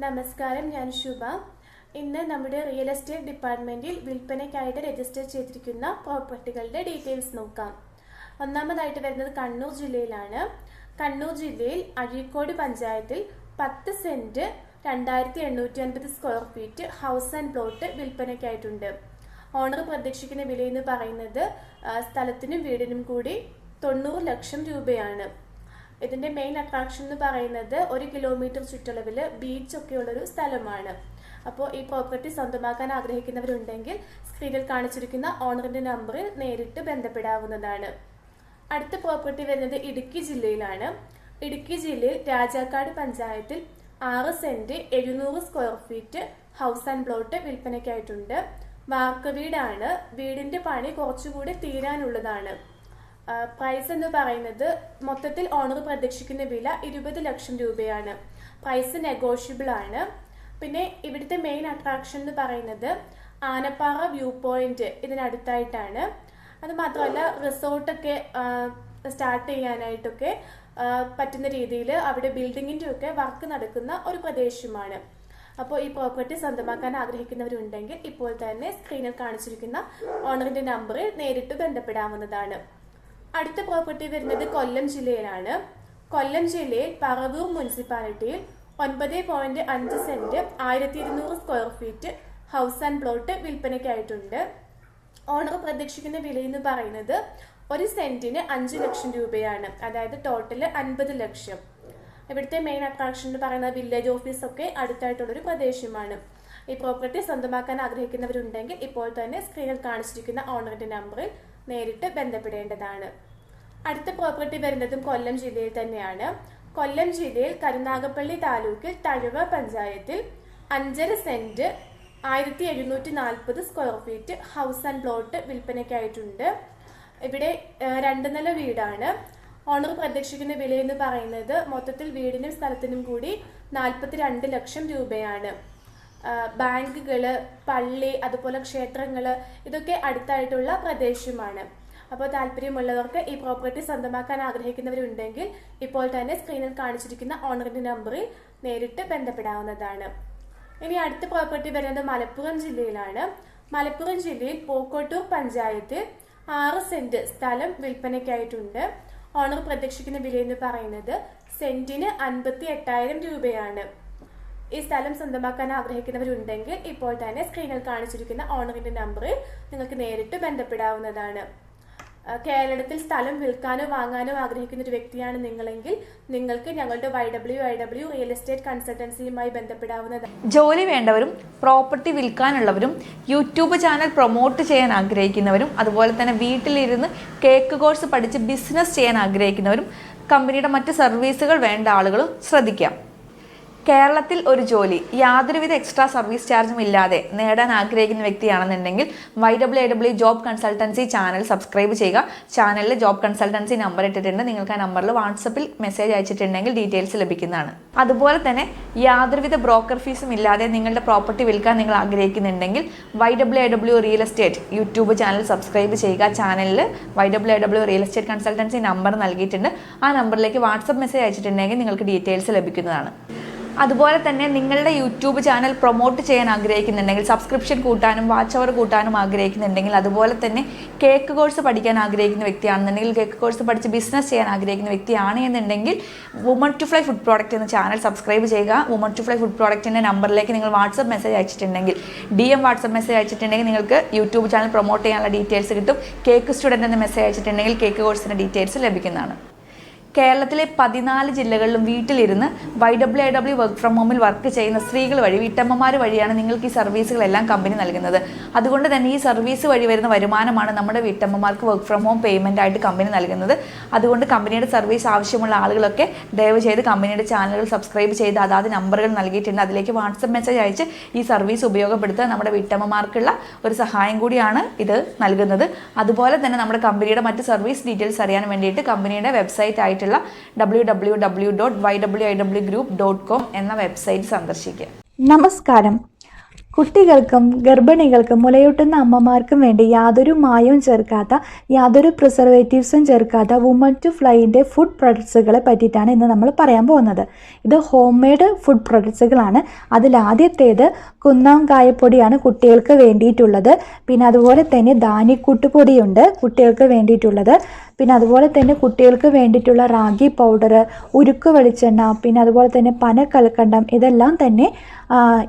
നമസ്കാരം, ഞാൻ ശുഭ. ഇന്ന് നമ്മുടെ റിയൽ എസ്റ്റേറ്റ് ഡിപ്പാർട്ട്മെന്റിൽ വിൽപ്പനയ്ക്കായിട്ട് രജിസ്റ്റർ ചെയ്തിരിക്കുന്ന പ്രോപ്പർട്ടികളുടെ ഡീറ്റെയിൽസ് നോക്കാം. ഒന്നാമതായിട്ട് വരുന്നത് കണ്ണൂർ ജില്ലയിലാണ്. കണ്ണൂർ ജില്ലയിൽ അഴീക്കോട് പഞ്ചായത്തിൽ 10 cent 2850 square feet house and plot വിൽപ്പനയ്ക്കായിട്ടുണ്ട്. ഓണർ പ്രതീക്ഷിക്കുന്ന വിലയെന്ന് പറയുന്നത് സ്ഥലത്തിനും വീടിനും കൂടി 90 ലക്ഷം രൂപയാണ്. ഇതിന്റെ മെയിൻ അട്രാക്ഷൻ എന്ന് പറയുന്നത് 1 കിലോമീറ്റർ ചുറ്റളവിൽ ബീച്ചൊക്കെ ഉള്ളൊരു സ്ഥലമാണ്. അപ്പോൾ ഈ പ്രോപ്പർട്ടി സ്വന്തമാക്കാൻ ആഗ്രഹിക്കുന്നവരുണ്ടെങ്കിൽ സ്ക്രീനിൽ കാണിച്ചിരിക്കുന്ന ഓണറിന്റെ നമ്പറിൽ നേരിട്ട് ബന്ധപ്പെടാവുന്നതാണ്. അടുത്ത പ്രോപ്പർട്ടി വരുന്നത് ഇടുക്കി ജില്ലയിലാണ്. ഇടുക്കി ജില്ലയിൽ രാജാക്കാട് പഞ്ചായത്തിൽ 6 cent 700 square feet house and plot വിൽപ്പനയ്ക്കായിട്ടുണ്ട്. വാർക്ക വീടാണ്. വീടിന്റെ പണി കുറച്ചുകൂടി തീരാനുള്ളതാണ്. പ്രൈസ് എന്ന് പറയുന്നത് മൊത്തത്തിൽ ഓണർ പ്രതീക്ഷിക്കുന്ന വില 20 ലക്ഷം രൂപയാണ്. പ്രൈസ് നെഗോഷ്യബിൾ ആണ്. പിന്നെ ഇവിടുത്തെ മെയിൻ അട്രാക്ഷൻ എന്ന് പറയുന്നത് ആനപ്പാറ വ്യൂ പോയിന്റ് ഇതിനടുത്തായിട്ടാണ്. അത് മാത്രമല്ല റിസോർട്ടൊക്കെ സ്റ്റാർട്ട് ചെയ്യാനായിട്ടൊക്കെ പറ്റുന്ന രീതിയിൽ അവിടെ ബിൽഡിങ്ങിന്റെ ഒക്കെ വർക്ക് നടക്കുന്ന ഒരു പ്രദേശമാണ്. അപ്പോൾ ഈ പ്രോപ്പർട്ടി സ്വന്തമാക്കാൻ ആഗ്രഹിക്കുന്നവരുണ്ടെങ്കിൽ ഇപ്പോൾ തന്നെ സ്ക്രീനിൽ കാണിച്ചിരിക്കുന്ന ഓണറിന്റെ നമ്പറിൽ നേരിട്ട് ബന്ധപ്പെടാവുന്നതാണ്. അടുത്ത പ്രോപ്പർട്ടി വരുന്നത് കൊല്ലം ജില്ലയിലാണ്. കൊല്ലം ജില്ലയിൽ പറവൂർ മുനിസിപ്പാലിറ്റിയിൽ 9.5 cent 1200 square feet house and plot വിൽപ്പനയ്ക്കായിട്ടുണ്ട്. ഓണർ പ്രതീക്ഷിക്കുന്ന വില എന്ന് പറയുന്നത് 1 സെന്റിന് 5 ലക്ഷം രൂപയാണ്. അതായത് ടോട്ടൽ 50 ലക്ഷം. ഇവിടുത്തെ മെയിൻ അട്രാക്ഷൻ എന്ന് പറയുന്നത് വില്ലേജ് ഓഫീസ് ഒക്കെ അടുത്തായിട്ടുള്ളൊരു പ്രദേശമാണ്. ഈ പ്രോപ്പർട്ടി സ്വന്തമാക്കാൻ ആഗ്രഹിക്കുന്നവരുണ്ടെങ്കിൽ ഇപ്പോൾ തന്നെ സ്ക്രീനിൽ കാണിച്ചിരിക്കുന്ന ഓണറിന്റെ നമ്പറിൽ നേരിട്ട് ബന്ധപ്പെടേണ്ടതാണ്. അടുത്ത പ്രോപ്പർട്ടി വരുന്നതും കൊല്ലം ജില്ലയിൽ തന്നെയാണ്. കൊല്ലം ജില്ലയിൽ കരുനാഗപ്പള്ളി താലൂക്കിൽ തഴുവ പഞ്ചായത്തിൽ 5.5 cent 1740 square feet house and plot വിൽപ്പനയ്ക്കായിട്ടുണ്ട്. ഇവിടെ 2 നില വീടാണ്. ഓണർ പ്രതീക്ഷിക്കുന്ന വില എന്ന് പറയുന്നത് മൊത്തത്തിൽ വീടിനും സ്ഥലത്തിനും കൂടി 42 ലക്ഷം രൂപയാണ്. ബാങ്കുകള്, പള്ളി, അതുപോലെ ക്ഷേത്രങ്ങള് ഇതൊക്കെ അടുത്തായിട്ടുള്ള പ്രദേശമാണ്. അപ്പോൾ താല്പര്യമുള്ളവർക്ക് ഈ പ്രോപ്പർട്ടി സ്വന്തമാക്കാൻ ആഗ്രഹിക്കുന്നവരുണ്ടെങ്കിൽ ഇപ്പോൾ തന്നെ സ്ക്രീനിൽ കാണിച്ചിരിക്കുന്ന ഓണറിന്റെ നമ്പറിൽ നേരിട്ട് ബന്ധപ്പെടാവുന്നതാണ്. ഇനി അടുത്ത പ്രോപ്പർട്ടി വരുന്നത് മലപ്പുറം ജില്ലയിലാണ്. മലപ്പുറം ജില്ലയിൽ പൂക്കോട്ടൂർ പഞ്ചായത്തിൽ 6 സെന്റ് സ്ഥലം വിൽപ്പനയ്ക്കായിട്ടുണ്ട്. ഓണർ പ്രതീക്ഷിക്കുന്ന വില എന്ന് പറയുന്നത് സെന്റിന് 58,000 രൂപയാണ്. ഈ സ്ഥലം സ്വന്തമാക്കാൻ ആഗ്രഹിക്കുന്നവരുണ്ടെങ്കിൽ ഇപ്പോൾ തന്നെ സ്ക്രീനിൽ കാണിച്ചിരിക്കുന്ന ഓണറിന്റെ നമ്പറിൽ നിങ്ങൾക്ക് നേരിട്ട് ബന്ധപ്പെടാവുന്നതാണ്. കേരളത്തിൽ സ്ഥലം വിൽക്കാനോ വാങ്ങാനോ ആഗ്രഹിക്കുന്ന ഒരു വ്യക്തിയാണ് നിങ്ങളെങ്കിൽ നിങ്ങൾക്ക് ഞങ്ങളുടെ YWIW റിയൽ എസ്റ്റേറ്റ് കൺസൾട്ടൻസിയുമായി ബന്ധപ്പെടാവുന്നതാണ്. ജോലി വേണ്ടവരും പ്രോപ്പർട്ടി വിൽക്കാനുള്ളവരും യൂട്യൂബ് ചാനൽ പ്രൊമോട്ട് ചെയ്യാൻ ആഗ്രഹിക്കുന്നവരും അതുപോലെ തന്നെ വീട്ടിലിരുന്ന് കേക്ക് കോഴ്സ് പഠിച്ച് ബിസിനസ് ചെയ്യാൻ ആഗ്രഹിക്കുന്നവരും കമ്പനിയുടെ മറ്റ് സർവീസുകൾ വേണ്ട ആളുകളും ശ്രദ്ധിക്കാം. കേരളത്തിൽ ഒരു ജോലി യാതൊരുവിധ എക്സ്ട്രാ സർവീസ് ചാർജും ഇല്ലാതെ നേടാൻ ആഗ്രഹിക്കുന്ന വ്യക്തിയാണെന്നുണ്ടെങ്കിൽ YWIW job consultancy channel subscribe ചെയ്യുക. ചാനലിൽ ജോബ് കൺസൾട്ടൻസി നമ്പർ ഇട്ടിട്ടുണ്ട്. നിങ്ങൾക്ക് ആ നമ്പറിൽ വാട്സപ്പിൽ മെസ്സേജ് അയച്ചിട്ടുണ്ടെങ്കിൽ ഡീറ്റെയിൽസ് ലഭിക്കുന്നതാണ്. അതുപോലെ തന്നെ യാതൊരുവിധ ബ്രോക്കർ ഫീസും ഇല്ലാതെ നിങ്ങളുടെ പ്രോപ്പർട്ടി വിൽക്കാൻ നിങ്ങൾ ആഗ്രഹിക്കുന്നുണ്ടെങ്കിൽ YWIW real estate YouTube channel subscribe ചെയ്യുക. ചാനലിൽ YWIW real estate consultancy number നൽകിയിട്ടുണ്ട്. ആ നമ്പറിലേക്ക് വാട്സപ്പ് മെസ്സേജ് അയച്ചിട്ടുണ്ടെങ്കിൽ നിങ്ങൾക്ക് ഡീറ്റെയിൽസ് ലഭിക്കുന്നതാണ്. അതുപോലെ തന്നെ നിങ്ങളുടെ യൂട്യൂബ് ചാനൽ പ്രൊമോട്ട് ചെയ്യാൻ ആഗ്രഹിക്കുന്നുണ്ടെങ്കിൽ സബ്സ്ക്രിപ്ഷൻ കൂട്ടാനും വാച്ച് അവർ കൂട്ടാനും ആഗ്രഹിക്കുന്നുണ്ടെങ്കിൽ അതുപോലെ തന്നെ കേക്ക് കോഴ്സ് പഠിക്കാൻ ആഗ്രഹിക്കുന്ന വ്യക്തിയാണെന്നുണ്ടെങ്കിൽ കേക്ക് കോഴ്സ് പഠിച്ച് ബിസിനസ് ചെയ്യാൻ ആഗ്രഹിക്കുന്ന വ്യക്തിയാണ് എന്നുണ്ടെങ്കിൽ woman to fly food product എന്ന ചാനൽ സബ്സ്ക്രൈബ് ചെയ്യുക. വുമൺ ടു ഫ്ലൈ ഫുഡ് പ്രോഡക്റ്റിൻ്റെ നമ്പറിലേക്ക് നിങ്ങൾ വാട്സപ്പ് മെസ്സേജ് അയച്ചിട്ടുണ്ടെങ്കിൽ DM വാട്സപ്പ് മെസ്സേജ് അയച്ചിട്ടുണ്ടെങ്കിൽ നിങ്ങൾക്ക് യൂട്യൂബ് ചാനൽ പ്രൊമോട്ട് ചെയ്യാനുള്ള ഡീറ്റെയിൽസ് കിട്ടും. കേക്ക് സ്റ്റുഡൻറ്റ് എന്ന മെസ്സേജ് അയച്ചിട്ടുണ്ടെങ്കിൽ കേക്ക് കോഴ്സിൻ്റെ ഡീറ്റെയിൽസ് ലഭിക്കുന്നതാണ്. കേരളത്തിലെ 14 ജില്ലകളിലും വീട്ടിലിരുന്ന് YWIW വർക്ക് ഫ്രം ഹോമിൽ വർക്ക് ചെയ്യുന്ന സ്ത്രീകൾ വഴി വീട്ടമ്മമാർ വഴിയാണ് നിങ്ങൾക്ക് ഈ സർവീസുകളെല്ലാം കമ്പനി നൽകുന്നത്. അതുകൊണ്ട് തന്നെ ഈ സർവീസ് വഴി വരുന്ന വരുമാനമാണ് നമ്മുടെ വീട്ടമ്മമാർക്ക് വർക്ക് ഫ്രം ഹോം പേയ്മെൻ്റ് ആയിട്ട് കമ്പനി നൽകുന്നത്. അതുകൊണ്ട് കമ്പനിയുടെ സർവീസ് ആവശ്യമുള്ള ആളുകളൊക്കെ ദയവ് ചെയ്ത് കമ്പനിയുടെ ചാനലുകൾ സബ്സ്ക്രൈബ് ചെയ്ത് അതാത് നമ്പറുകൾ നൽകിയിട്ടുണ്ട്. അതിലേക്ക് വാട്സപ്പ് മെസ്സേജ് അയച്ച് ഈ സർവീസ് ഉപയോഗപ്പെടുത്തുക. നമ്മുടെ വീട്ടമ്മമാർക്കുള്ള ഒരു സഹായം കൂടിയാണ് ഇത് നൽകുന്നത്. അതുപോലെ തന്നെ നമ്മുടെ കമ്പനിയുടെ മറ്റ് സർവീസ് ഡീറ്റെയിൽസ് അറിയാൻ വേണ്ടിയിട്ട് കമ്പനിയുടെ വെബ്സൈറ്റ് ആയിട്ടുള്ള www.ywIwgroup.com എന്ന വെബ്സൈറ്റ് സന്ദർശിക്കുക. നമസ്കാരം. കുട്ടികൾക്കും ഗർഭിണികൾക്കും മുലയൂട്ടുന്ന അമ്മമാർക്കും വേണ്ടി യാതൊരു മായവും ചേർക്കാത്ത, യാതൊരു പ്രിസർവേറ്റീവ്സും ചേർക്കാത്ത വുമൺ ടു ഫ്ലൈൻ്റെ ഫുഡ് പ്രൊഡക്ട്സുകളെ പറ്റിയിട്ടാണ് ഇന്ന് നമ്മൾ പറയാൻ പോകുന്നത്. ഇത് ഹോം മെയ്ഡ് ഫുഡ് പ്രൊഡക്ട്സുകളാണ്. അതിലാദ്യത്തേത് കുന്നാം കായപ്പൊടിയാണ് കുട്ടികൾക്ക് വേണ്ടിയിട്ടുള്ളത്. പിന്നെ അതുപോലെ തന്നെ ധാന്യക്കൂട്ടുപൊടിയുണ്ട് കുട്ടികൾക്ക് വേണ്ടിയിട്ടുള്ളത്. പിന്നെ അതുപോലെ തന്നെ കുട്ടികൾക്ക് വേണ്ടിയിട്ടുള്ള റാഗി പൗഡർ, ഉരുക്ക് വെളിച്ചെണ്ണ, പിന്നെ അതുപോലെ തന്നെ പനക്കൽക്കണ്ടം, ഇതെല്ലാം തന്നെ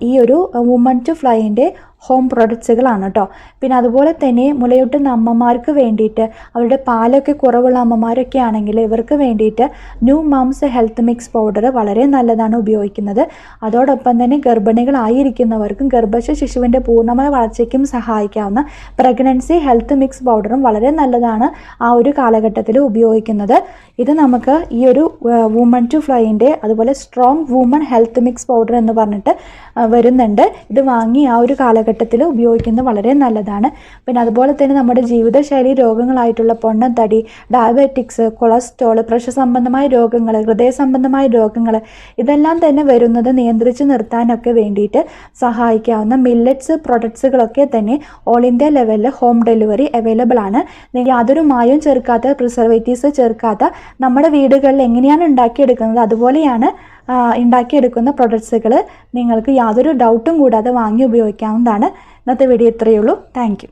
ഈ ഒരു വുമൺ ടു ഫ്ലൈൻ്റെ ഹോം പ്രൊഡക്ട്സുകളാണ് കേട്ടോ. പിന്നെ അതുപോലെ തന്നെ മുലയൂട്ടുന്ന അമ്മമാർക്ക് വേണ്ടിയിട്ട്, അവരുടെ പാലൊക്കെ കുറവുള്ള അമ്മമാരൊക്കെ ആണെങ്കിൽ ഇവർക്ക് വേണ്ടിയിട്ട് new moms health mix powder വളരെ നല്ലതാണ് ഉപയോഗിക്കുന്നത്. അതോടൊപ്പം തന്നെ ഗർഭിണികളായിരിക്കുന്നവർക്കും ഗർഭസ്ഥ ശിശുവിൻ്റെ പൂർണ്ണമായ വളർച്ചയ്ക്കും സഹായിക്കാവുന്ന പ്രഗ്നൻസി ഹെൽത്ത് മിക്സ് പൗഡറും വളരെ നല്ലതാണ് ആ ഒരു കാലഘട്ടത്തിൽ ഉപയോഗിക്കുന്നത്. ഇത് നമുക്ക് ഈ ഒരു വുമൺ ടു ഫ്ലൈൻ്റെ അതുപോലെ strong woman health mix powder എന്ന് പറഞ്ഞിട്ട് വരുന്നുണ്ട്. ഇത് വാങ്ങി ആ ഒരു കാലഘട്ടത്തിൽ ഉപയോഗിക്കുന്നത് വളരെ നല്ലതാണ്. പിന്നെ അതുപോലെ തന്നെ നമ്മുടെ ജീവിതശൈലി രോഗങ്ങളായിട്ടുള്ള പൊണ്ണത്തടി, ഡയബറ്റിക്സ്, കൊളസ്ട്രോൾ, പ്രഷർ സംബന്ധമായ രോഗങ്ങൾ, ഹൃദയ സംബന്ധമായ രോഗങ്ങൾ, ഇതെല്ലാം തന്നെ വരുന്നത് നിയന്ത്രിച്ച് നിർത്താനൊക്കെ വേണ്ടിയിട്ട് സഹായിക്കാവുന്ന മില്ലറ്റ്സ് പ്രൊഡക്ട്സുകളൊക്കെ തന്നെ ഓൾ ഇന്ത്യ ലെവലിൽ ഹോം ഡെലിവറി അവൈലബിൾ ആണ്. യാതൊരു മായവും ചേർക്കാത്ത, പ്രിസർവേറ്റീവ്സ് ചേർക്കാത്ത, നമ്മുടെ വീടുകളിൽ എങ്ങനെയാണ് ഉണ്ടാക്കിയെടുക്കുന്നത് അതുപോലെയാണ് ഉണ്ടാക്കിയെടുക്കുന്ന പ്രൊഡക്ട്സുകൾ നിങ്ങൾക്ക് യാതൊരു ഡൗട്ടും കൂടാതെ വാങ്ങി ഉപയോഗിക്കാവുന്നതാണ്. ഇന്നത്തെ വീഡിയോ ഇത്രയേ ഉള്ളൂ. Thank you.